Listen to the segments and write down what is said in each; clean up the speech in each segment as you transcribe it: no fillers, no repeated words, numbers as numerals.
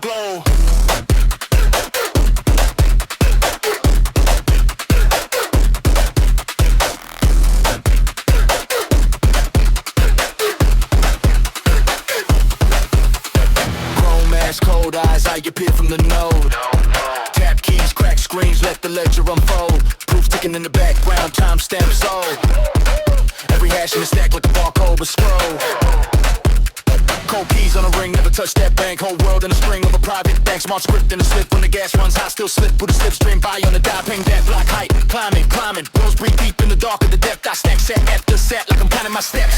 sound glow. Chrome ass, cold eyes, I appear from the node. Tap keys, crack screens, let the ledger unfold. Proof ticking in the background, timestamp sold. Every hash in the stack like a barcode but scroll. Cold keys on a ring, never touch that bank. Whole world in a string of a private bank. Smart script in the slip when the gas runs hot. Still slip through the slipstream, by on the die. Ping that block height, climbing. Rose breathe deep in the dark of the depth. I stack set after set like I'm counting my steps.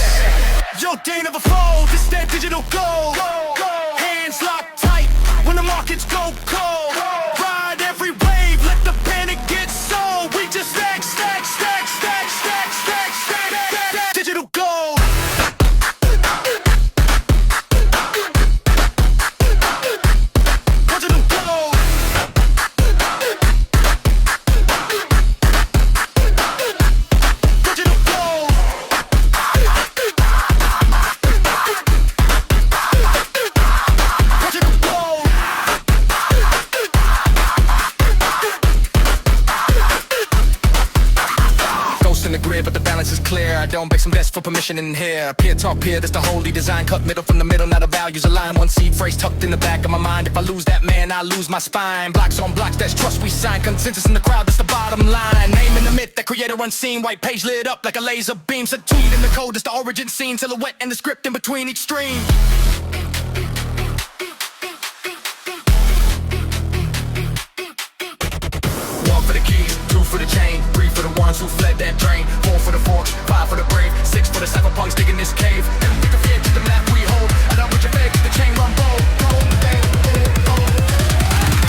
Yo, they never fold, this that digital gold. Hands locked tight when the markets go cold. Ride every wave, let the panic get sold. We just stack. Digital gold. But the balance is clear. I don't beg some best for permission in here. Peer talk peer, that's the holy design. Cut middle from the middle, now the values align. One seed phrase tucked in the back of my mind. If I lose that man, I lose my spine. Blocks on blocks, that's trust we sign. Consensus in the crowd, that's the bottom line. Name in the myth, that creator unseen. White page lit up like a laser beam. Said tweet in the code, that's the origin scene. Silhouette and the script in between each stream. One for the keys, two for the chain, three for the ones who fled that drain, four for the forks, five for the brave, six for the cyberpunks digging this cave. You can fear to the map we hold, and I'm with your legs, the chain run bold.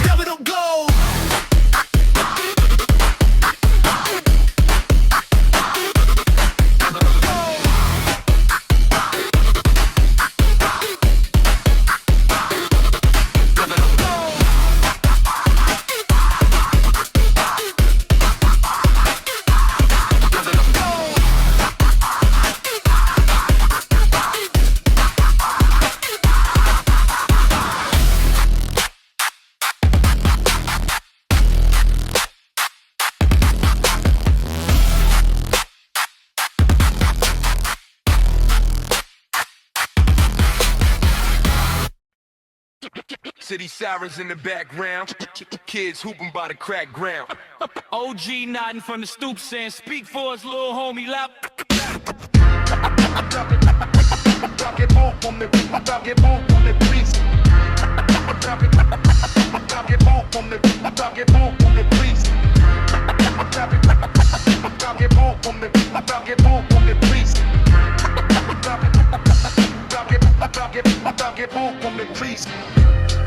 Never don't go. City sirens in the background, kids hooping by the crack ground. OG nodding from the stoop saying, speak for us, little homie, loud.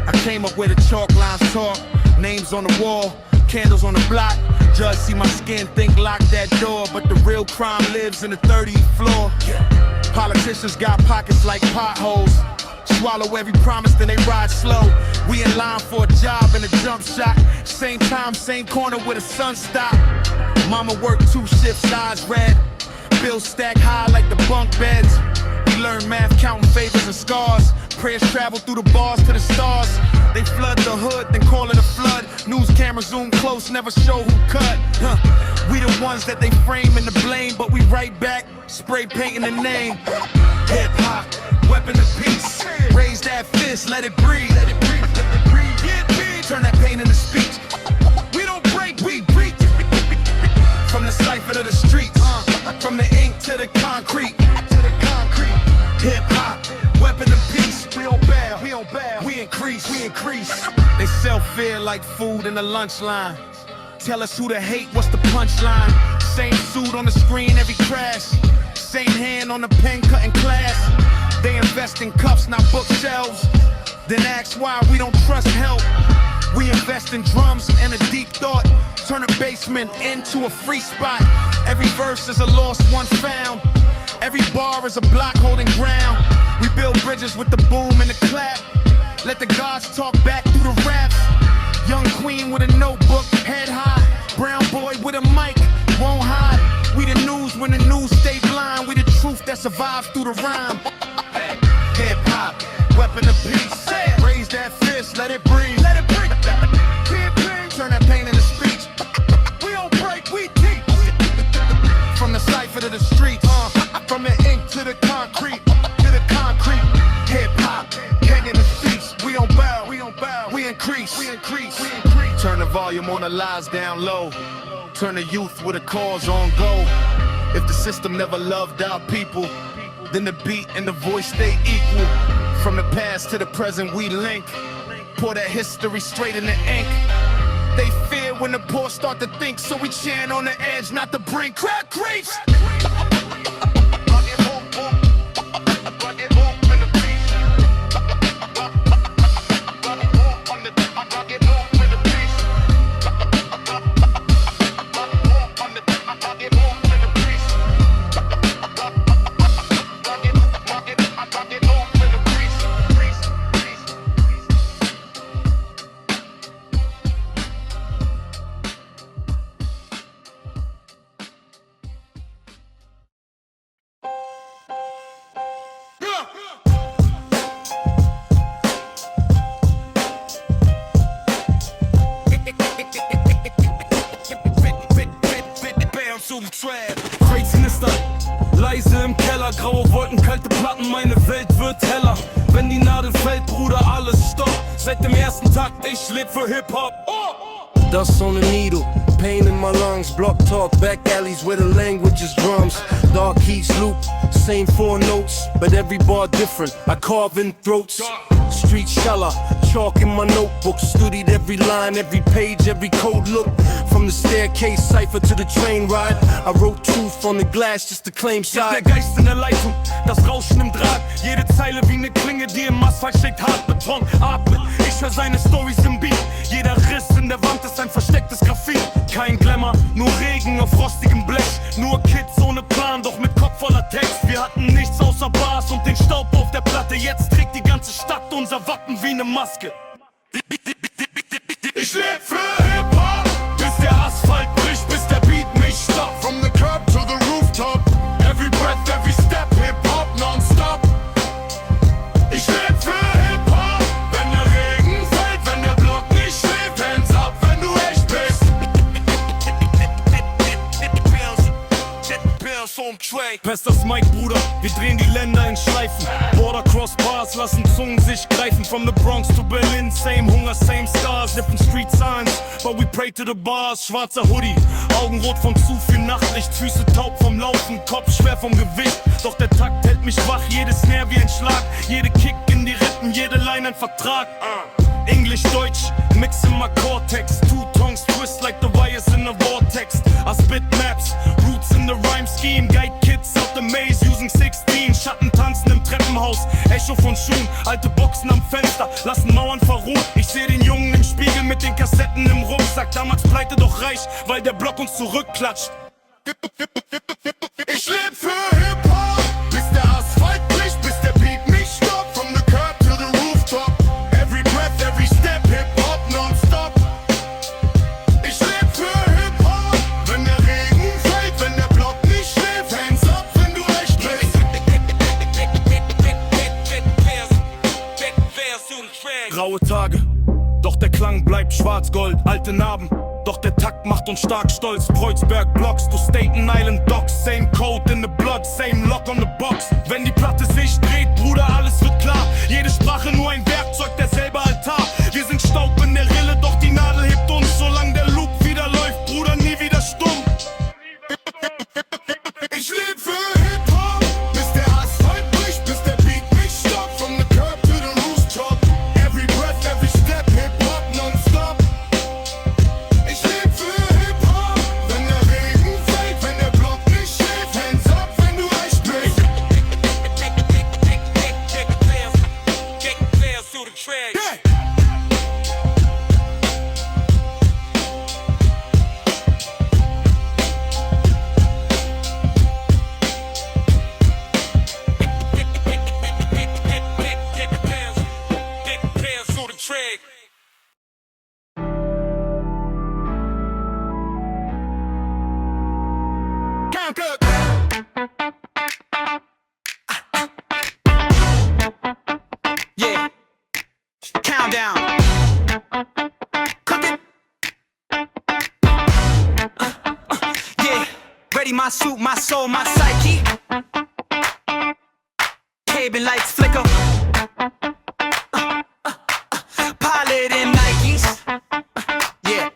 I came up where the chalk lines talk, names on the wall, candles on the block. Judge see my skin, think lock that door, but the real crime lives in the 30th floor. Politicians got pockets like potholes, swallow every promise, then they ride slow. We in line for a job and a jump shot, same time, same corner where the sun stop. Mama worked 2 shifts, eyes red, bills stack high like the bunk beds. We learn math, counting favors and scars. Prayers travel through the bars to the stars. They flood the hood, then call it a flood. News cameras zoom close, never show who cut. We the ones that they frame and the blame, but we right back, spray painting the name. Hip hop, weapon of peace. Raise that fist, let it breathe. Let it breathe, let it breathe. Yeah, turn that pain into speech. We don't break, we breathe. From the cipher to the streets, from the ink to the concrete. Hip hop, weapon of peace. We don't bow, we increase. They sell fear like food in the lunch line. Tell us who to hate, what's the punchline? Same suit on the screen, every crash. Same hand on the pen cutting class. They invest in cups, not bookshelves. Then ask why we don't trust help. We invest in drums and a deep thought. Turn a basement into a free spot. Every verse is a lost one found. Every bar is a block holding ground. We build bridges with the boom and the clap. Let the gods talk back through the raps. Young queen with a notebook, head high. Brown boy with a mic, won't hide. We the news when the news stay blind. We the truth that survives through the rhyme. Hip hop, weapon of peace. Raise that fist, let it to the concrete, to the concrete. Hip hop, king in the streets. We don't bow, we don't bow. We increase, we increase, we increase. Turn the volume on the lies down low. Turn the youth with a cause on go. If the system never loved our people, then the beat and the voice stay equal. From the past to the present we link. Pour that history straight in the ink. They fear when the poor start to think, so we chant on the edge, not the brink. Crack grapes! Crazy-Nister, leise im Keller, graue Wolken, kalte Platten, meine Welt wird heller. Wenn die Nadel fällt, Bruder, alles stopp. Seit dem ersten Tag, ich leb für Hip-Hop. Dust on the needle, pain in my lungs. Block talk, back alleys where the language is drums. Dark heats loop, same four notes, but every bar different. I carve in throats. Street sheller, chalk in my notebook. Studied every line, every page, every code look. From the staircase cipher to the train ride, I wrote truth on the glass just to claim side. Der Geist in der Leitung, das Rauschen im Draht. Jede Zeile wie eine Klinge, die im Asphalt steckt. Hart Beton, atmet, ich hör seine Storys im Beat. Jeder Riss in der Wand ist ein verstecktes Graffiti. Kein Glamour, nur Regen auf rostigem Blech. Nur Kids ohne Plan, doch mit Kopf voller Text. Wir hatten nichts außer Bars und den Staub auf der Platte. Jetzt trägt die ganze Stadt unser Wappen wie eine Maske. Ich leb für Hip-Hop, bis der Asphalt bricht, bis der Beat mich stoppt. From the curb to the rooftop, every breath, every step, Hip-Hop non-stop. Ich leb für Hip-Hop, wenn der Regen fällt, wenn der Block nicht schläft, hands up, wenn du echt bist. Bestes Mike, Bruder, wir drehen die Länder in Schleifen. Border cross bars, lassen Zungen sich greifen. From the Bronx to Berlin, same Hunger, same scars. Different street signs, but we pray to the bars. Schwarzer Hoodie, Augenrot von zu viel Nachtlicht. Füße taub vom Laufen, Kopf schwer vom Gewicht. Doch der Takt hält mich wach, jedes Snare wie ein Schlag. Jede Kick in die Rippen, jede Line ein Vertrag. Englisch, Deutsch, mix in my cortex. Two tongues twist like the wires in a vortex. I spit maps, roots in the rhyme scheme. Guide kids out the maze using 16. Schatten tanzen im Treppenhaus, Echo von Schuhen. Alte Boxen am Fenster, lassen Mauern verruhen. Ich seh den Jungen im Spiegel mit den Kassetten im Rucksack. Damals pleite doch reich, weil der Block uns zurückklatscht. Ich leb für Hip-Hop, bis der Asphalt bricht, bis der Beat mich stoppt. From the curb to the rooftop, every breath, every step, Hip-Hop non-stop. Ich leb für Hip-Hop, wenn der Regen fällt, wenn der Block nicht schläft, hands up, wenn du echt bist. Graue Tage, doch der Klang bleibt schwarz-gold. Alte Narben, doch der Takt macht uns stark stolz. Kreuzberg Blocks to Staten Island Docks. Same code in the blood, same lock on the box. Wenn die Platte sich dreht, Bruder, alles wird klar. Jede Sprache nur ein Werkzeug, derselbe Altar. Wir sind Staub in der Rille, doch die Nadel hebt uns. Solange der Loop wieder läuft, Bruder, nie wieder stumm. Ich leb für Hip-Hop, bis der Asphalt bricht, bis der Beat mich stoppt. From the curb to the rooftop, every breath, every step, Hip-Hop non-stop. Ich leb für Hip-Hop, wenn der Regen fällt, wenn der Block nicht schläft, hands up, wenn du echt bist. Yeah. Count up. Yeah, countdown. Cook it. Yeah, ready my suit, my soul, my psyche. waving lights flicker. Pilot in Nikes. Yeah.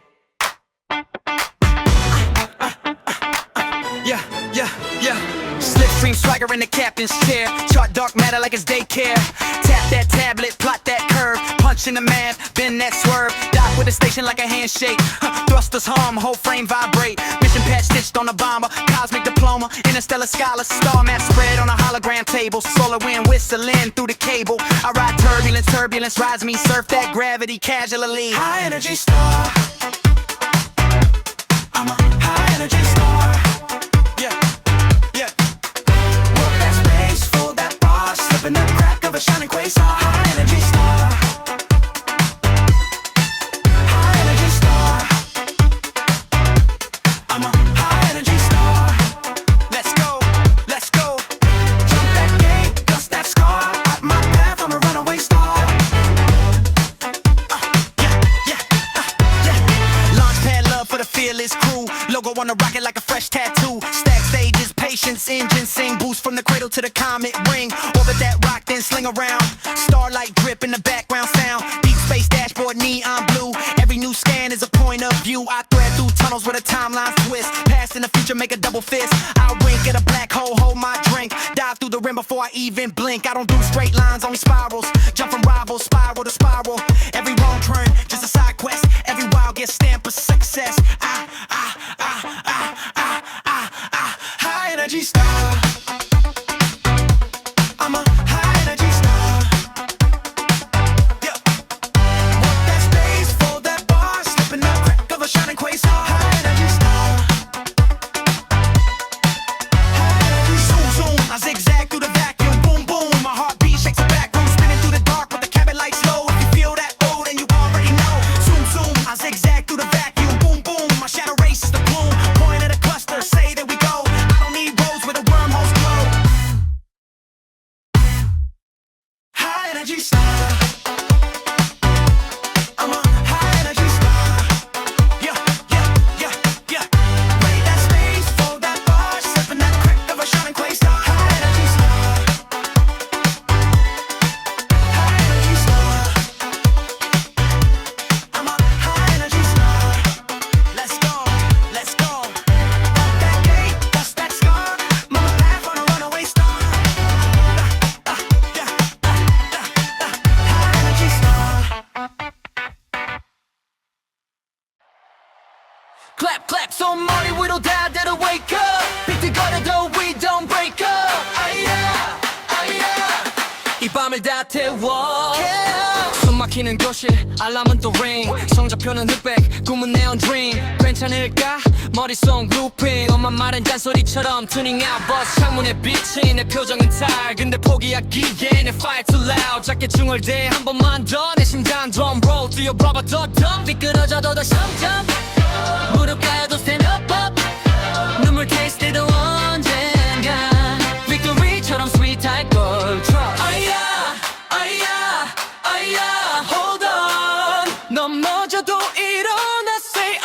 Yeah. Slipstream swagger in the captain's chair. Chart dark matter like it's daycare. Tap that tablet, plot that curve. Punch in the math, bend that swerve. Dock with a station like a handshake. Thrusters hum, whole frame vibrate. Mission patch stitched on a bomber. Cosmic diploma, interstellar scholar. Star map spread on a hologram table. Solar wind whistling through the cable. I ride turbulence rides me. Surf that gravity casually. High energy star. I'm a high energy star. In the crack of a shining quasar. High energy star. High energy star. I'm a high energy star. Let's go. Jump that gate, dust that scar. Out my path, I'm a runaway star. Launch pad love for the fearless crew. Logo on the rocket like a fresh tattoo. Stack stages, patience, engine sing. Boost from the cradle to the comet ring. Orbit that rock, then sling around. Starlight drip in the background sound. Deep space dashboard, neon blue. Every new scan is a point of view. I thread through tunnels with a timeline twist. Past and the future make a double fist. I wink at a black hole, hold my drink. Dive through the rim before I even blink. I don't do straight lines, only spirals. Jump from rivals, spiral to spiral. Every wrong turn, just a side quest. Every wild gets stamped for success. High energy star. I'm a high energy star. Yeah. Want that space, fold that bar, slip in the crack of a shining quasar. High energy star. High energy zoom. I zigzag through the vacuum, boom boom. My heartbeat shakes the back room, spinning through the dark with the cabin lights low. If you feel that old, then you already know. Zoom. I zigzag through the vacuum, boom boom. My shadow races the gloom. Point at a cluster, say that we go. I don't need roads where the wormholes glow. High energy star. I'm a high energy star. Yeah. Wait that space, fold that bar, slip in that crack of a shining quasar. High energy star. High energy star. I'm a high energy star. Let's go. Walk that gate, dust that scar. Move path on a runaway star. High energy star. Clap, so 머리 위로 다 들어 wake up. 비트 걸어도 we don't break up. 이 밤을 다 태워. 숨 막히는 교실, 알람은 또 ring. 성적표는 흑백, 꿈은 neon dream. 괜찮을까? 머릿속 looping. 엄마 말은 잔소리처럼 tuning out 버스 창문에 비친 내 표정은 달. 근데 포기하기엔 내 fire too loud. 작게 중얼대 한 번만 더. 내 심장 drum roll 뛰어봐봐 더 미끄러져도 더 점점 무릎 가야도 stand up 눈물 taste 때도 언젠가 victory처럼 sweet 할걸 trust. hold on 넘어져도 일어나 say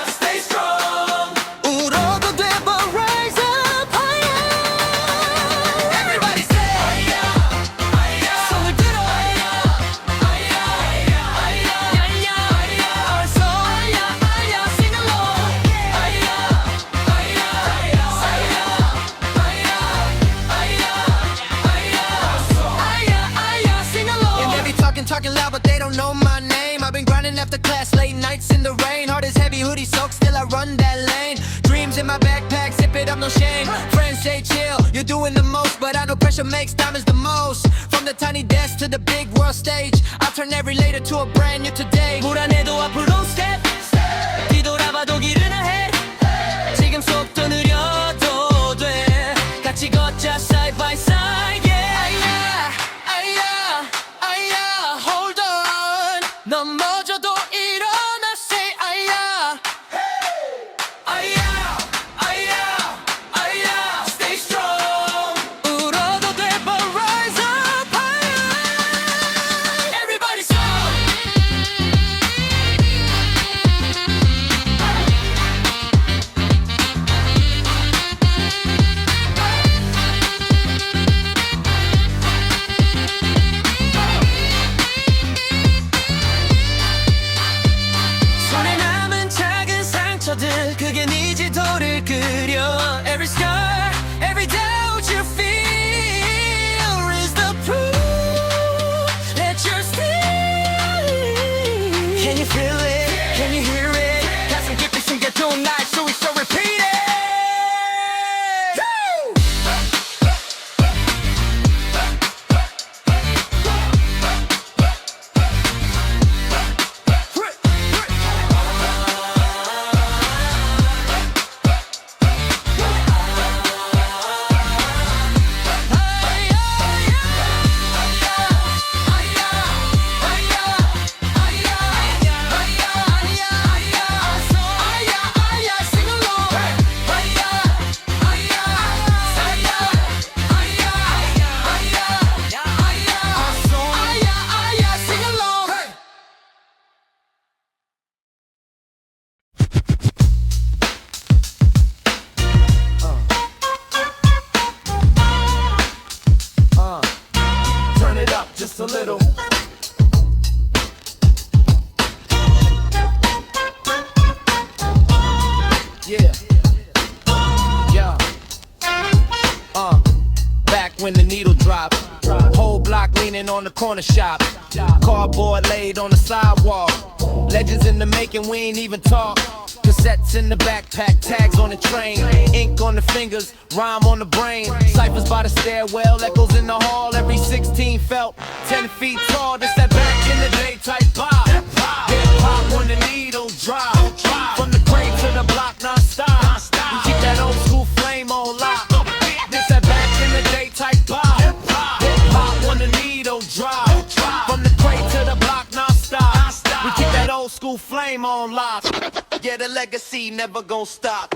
stay strong. 울어도 돼 but rise up higher. Everybody say 손을 들어. Sing along. Sing along. And they be talking loud but they don't know my name. I've been grinding after class, late nights in the rain. Heart is heavy, hoodie soaked, still I run that lane. Dreams in my backpack, zip it up, no shame. Friends say chill, you're doing the most, but I know pressure makes diamonds the most. From the tiny desk to the big world stage, I turn every later to a brand new today. 불안해도 앞으로 step, 뒤돌아봐도 길은 ahead. 지금 속도 느려도 돼. 같이 걷자 side by side. Hold on. 넘어져도 일어나 say stay strong. 울어도 돼 but rise up higher. Everybody sing. when the needle drop. Whole block leaning on the corner shop. Cardboard laid on the sidewalk. Legends in the making, we ain't even talk. Cassettes in the backpack, tags on the train. Ink on the fingers, rhyme on the brain. Ciphers by the stairwell, echoes in the hall. Every 16 felt 10 feet tall. This that back in the day type vibe. Hip-hop when the needle drop. From the crate to the block non-stop. We keep that old school flame on lock. This that back in the day type vibe. Hip-hop when the needle drop. From the crate to the block non-stop. We keep that old school flame on lock. Yeah, the legacy never gon' stop.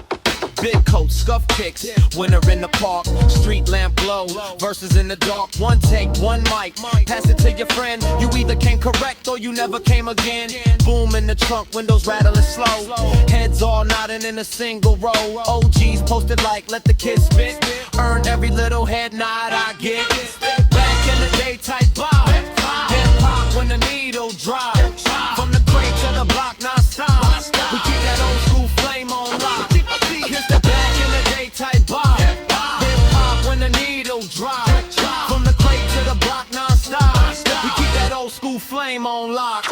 Big coat, scuff kicks, winter in the park. Street lamp glow, verses in the dark. One take, one mic, pass it to your friend. You either came correct or you never came again. Boom in the trunk, windows rattling slow. Heads all nodding in a single row. OGs posted like, let the kids spit. Earned every little head nod I get. Back in the day type vibe. Hip-hop when the needle drop. From the crate to the block non-stop. We keep that old school flame on lock. Here's the back in the day type vibe. Hip-hop when the needle drop. From the crate to the block non-stop. We keep that old school flame on lock.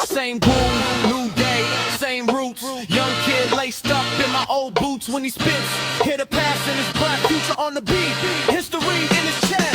Same groove, new day, same roots. Young kid laced up in my old boots when he spits. Hear the past in his black future on the beat. History in his chest.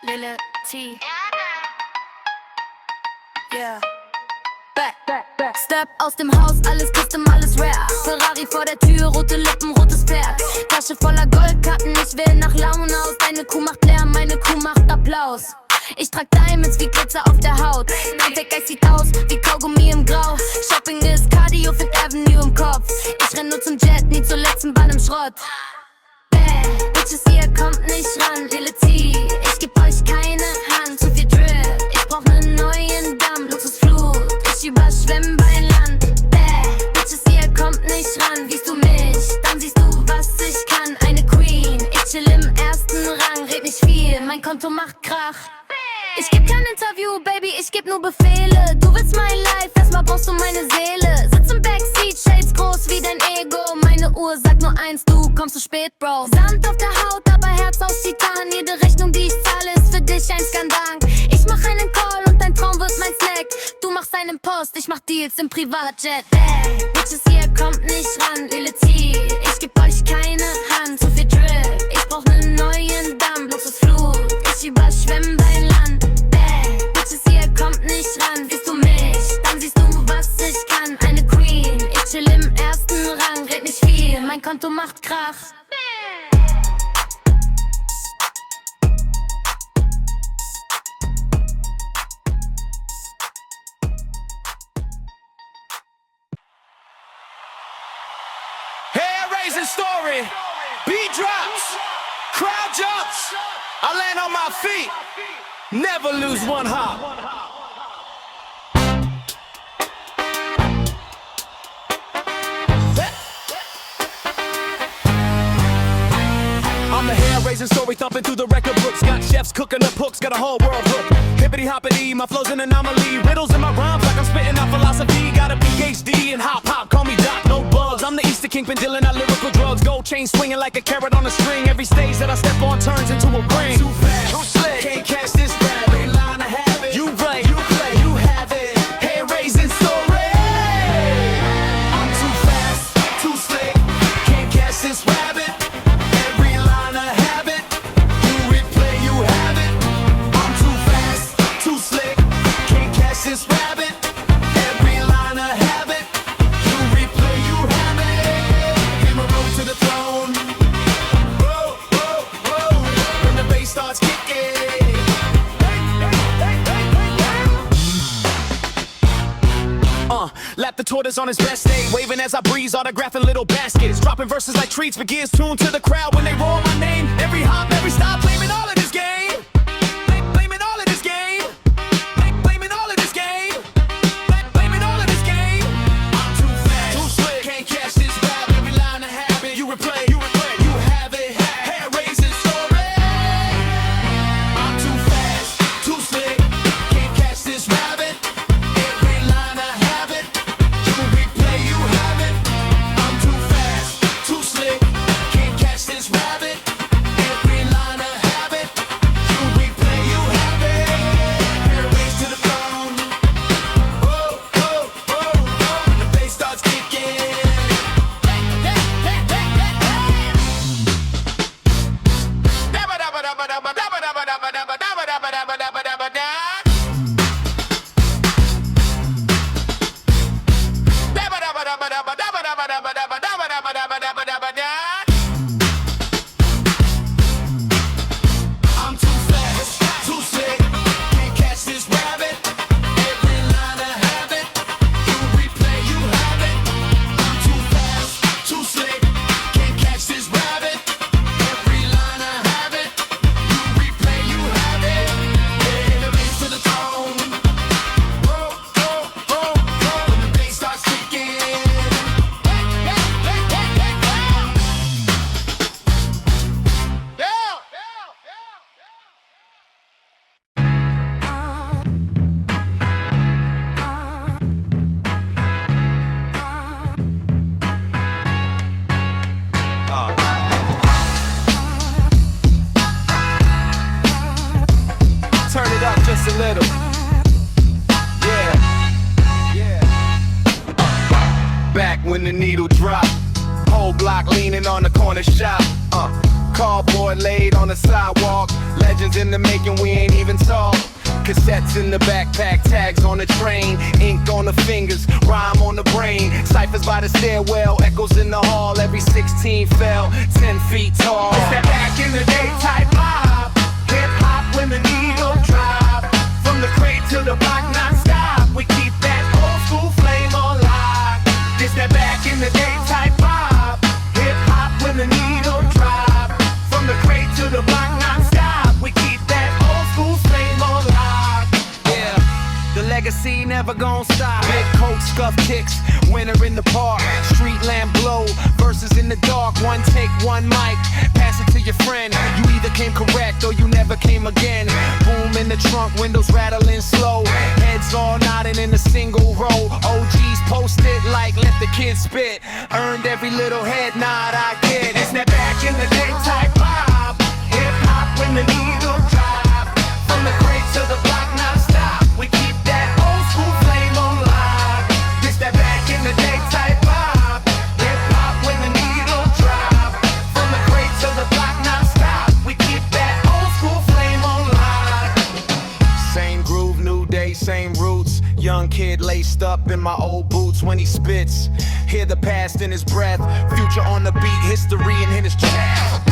Lille T. Yeah. Back. Step aus dem Haus, alles custom, alles rare. Ferrari vor der Tür, rote Lippen, rotes Pferd. Tasche voller Goldkarten, ich will nach Laune aus. Deine Kuh macht Lärm, meine Kuh macht Applaus. Ich trag Diamonds wie Glitzer auf der Haut. Mein Fake sieht aus wie Kaugummi im Grau. Shopping ist Cardio, Fifth Avenue im Kopf. Ich renn nur zum Jet, nie zur letzten Ball im Schrott. Bitches, ihr kommt nicht ran, Lille T. Ich geb euch keine Hand, zu viel Drip. Ich brauch nen neuen Damm, Luxusflut. Ich überschwemm mein Land. Bitches, ihr kommt nicht ran, siehst du mich, dann siehst du, was ich kann. Eine Queen, ich chill im ersten Rang. Red nicht viel, mein Konto macht Krach. Ich geb kein Interview, Baby, ich geb nur Befehle. Du willst mein Life, erstmal brauchst du meine Seele. Sitz im Backseat, Shades groß wie dein Ego. Meine Uhr sagt nur eins, du kommst zu spät, Bro. Sand auf der Haut, aber Herz aus Titan. Jede Rechnung, die ich zahle, ist für dich ein Skandal. Ich mach einen Call und dein Traum wird mein Snack. Du machst einen Post, ich mach Deals im Privatjet. Bitches, ihr kommt nicht ran, Lille T. Ich geb euch keine Hand, zu viel Drip. Ich brauch nen neuen Damm, Luxusflut. Ich überschwemm dein Land. Bitches, ihr kommt nicht ran, siehst du mich, dann siehst du, was ich kann. Eine Queen, ich chill im ersten Rang. Red nicht viel, mein Konto macht Krach. Hair-raising story, beat drops, crowd jumps. I land on my feet, never lose one hop. I'm a hair-raising story thumping through the record books. Got chefs cooking up hooks, got a whole world hooked. Hippity-hoppity, my flow's an anomaly. Riddles in my rhymes like I'm spitting out philosophy. Got a PhD in hop, call me Doc, no bugs. I'm the Easter Kingpin dealing out lyrical drugs. Gold chain swinging like a carrot on a string. Every stage that I step on turns into a ring. Too fast, too slick, can't catch this rap. Every line I have it, you play, you have it. Hair-raising story. I'm too fast, too slick, can't catch this rabbit. Every line I have it, you replay, you have it. I'm too fast, too slick, can't catch this rabbit. Every line I have it, you replay, you have it. Give a road to the throne. Whoa, whoa, whoa. brothers on his best day, waving as I breeze, autographing little baskets, dropping verses like treats, but gears tuned to the crowd when they roll my name. Every hop, every stop, blaming all of this game. Blaming all of this game. Blaming all of this game. Blaming all of this game. I'm too fast, too slick, can't catch this rap. Every line I have it, you replay, you have it. Hair raising story. I'm too fast, too slick, can't catch this rabbit. Every line I have it, you replay, you have it. I'm too fast, too slick, can't catch this rabbit. Every line I have it, you replay, you have it. Hair raised to the throne. Whoa, whoa, whoa, whoa. When the bass starts kicking. I'm too fast, too slick, can't catch this rabbit. Every line I have it, you replay, you have it. I'm too fast, too slick, can't catch this rabbit. Every line I have it, you replay, you have it. Yeah, the race to the throne. Whoa, whoa, whoa, whoa. When the bass starts kicking. Turn it up just a little. Yeah. Back when the needle dropped. Whole block leaning on the corner shop. Cardboard laid on the sidewalk. Legends in the making, we ain't even talk. Cassettes in the backpack, tags on the train, ink on the fingers, rhyme on the brain. Ciphers by the stairwell, echoes in the hall. Every 16 fell, 10 feet tall. It's that back in the day type vibe. Hip hop when the needle drop. From the crate to the block non-stop. We keep that old school flame alive. It's that back in the day type vibe. Hip hop when the needle drop. From the crate to the block non-stop. We keep that old school flame alive. Yeah, the legacy never gon' stop. Big coat, scuff kicks, winter in the park. Street lamp glow, verses in the dark. One take, one mic, pass it to your friend. You either came correct or you never came again. Boom in the trunk, windows rattling slow. Heads all nodding in a single row. OGs posted like let the kids spit. Earned every little head nod I get. It's that back in the day type vibe. Hip hop when the needle drop. From the crate to the block non-stop. We keep that old school flame alive. It's that back in the day type vibe. Hip hop when the needle drop. From the crate to the block non-stop. We keep that old school flame alive. Same groove, new day, same roots. Young kid laced up in my old boots when he spits. Hear the past in his breath. Future on the beat, history in his chest.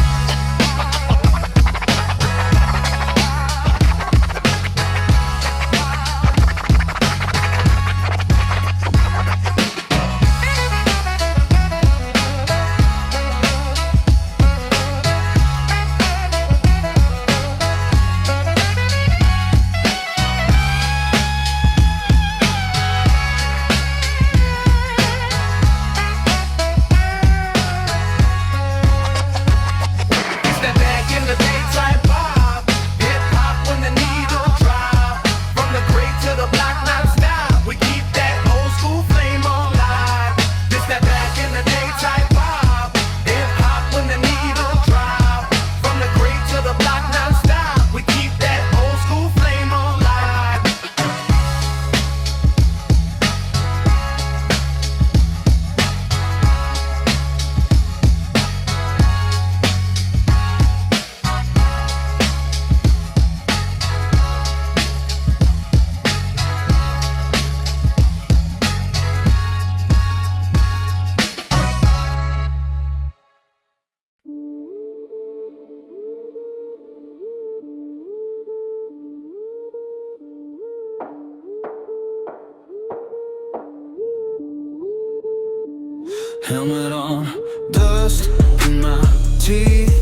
Helmet on, dust in my teeth.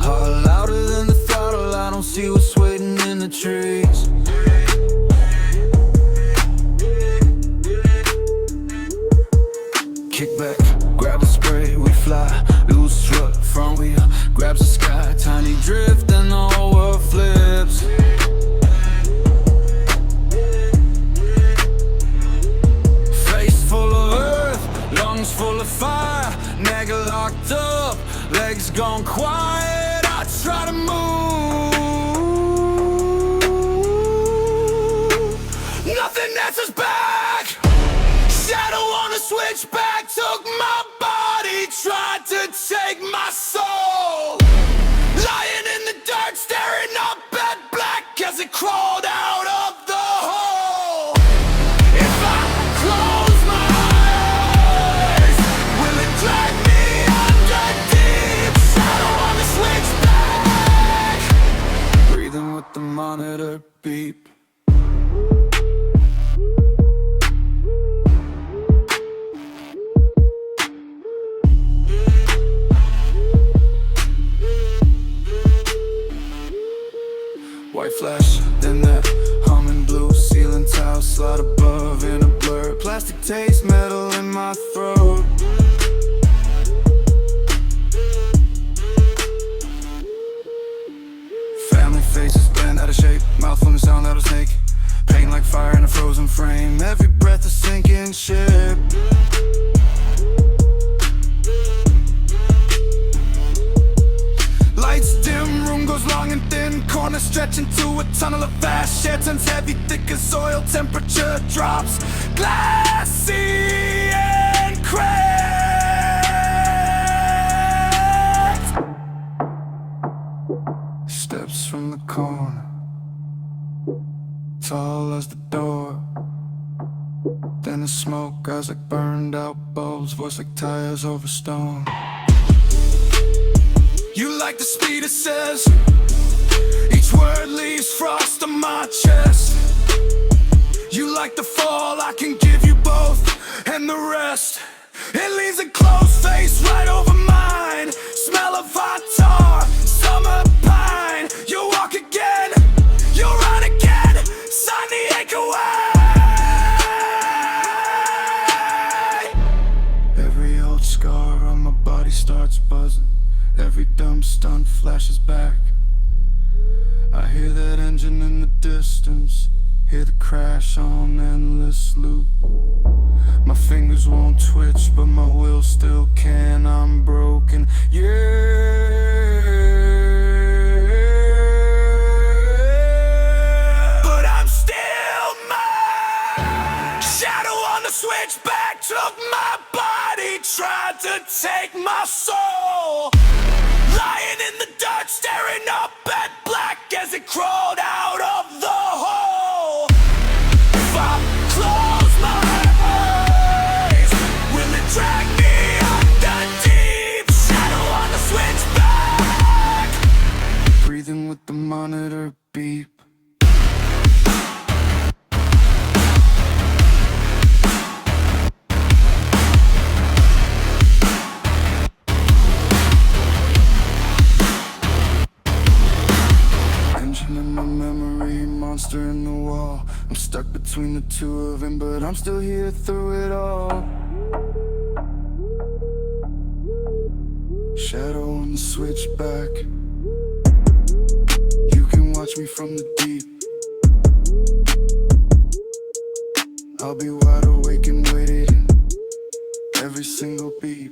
Heart louder than the throttle, I don't see what's waiting in the trees. Kick back, grab a spray, we fly. Loose strut, front wheel, grabs the sky. Tiny drift and the whole world flips. Face full of earth, lungs full of fire. Neck locked up, legs gone quiet. I try to move, nothing answers back. Shadow on a switchback took my body, tried to take my soul. Lying in the dark, staring up at black as it crawled out of the hole. If I close my eyes, will it drag me under deep? Shadow on the switchback, breathing with the monitor beep. White flash, then that humming blue ceiling tile slide above in a blur. Plastic taste, metal in my throat. Family faces bent out of shape, mouth from the sound out of snake. Pain like fire in a frozen frame. Every breath a sinking ship. Lights dim, room goes long and thin. Corners stretch into a tunnel of ash. Air turns heavy, thick as oil. Temperature drops, glassy and cracked. Steps from the corner, tall as the door. Then the smoke, eyes like burned out bulbs. Voice like tires over stone. You like the speed it says. Each word leaves frost on my chest. You like the fall, I can give you both. And the rest, it leaves a closed face right over mine. Smell of hot tar, summer pine. You walk again, you run again. Sign the ache away. Every old scar on my body starts buzzing. Every dumb stunt flashes back. I hear that engine in the distance, hear the crash on endless loop. My fingers won't twitch, but my will still can. I'm broken, yeah. But I'm still mine. Shadow on the switchback took my body, tried to take my soul. Lying in the dark, staring up at black as it crawled out of the hole. If I close my eyes, will it drag me under deep? Shadow on the switchback, breathing with the monitor beep. In my memory, monster in the wall. I'm stuck between the two of them, but I'm still here through it all. Shadow on the switchback. You can watch me from the deep. I'll be wide awake and waiting every single beat.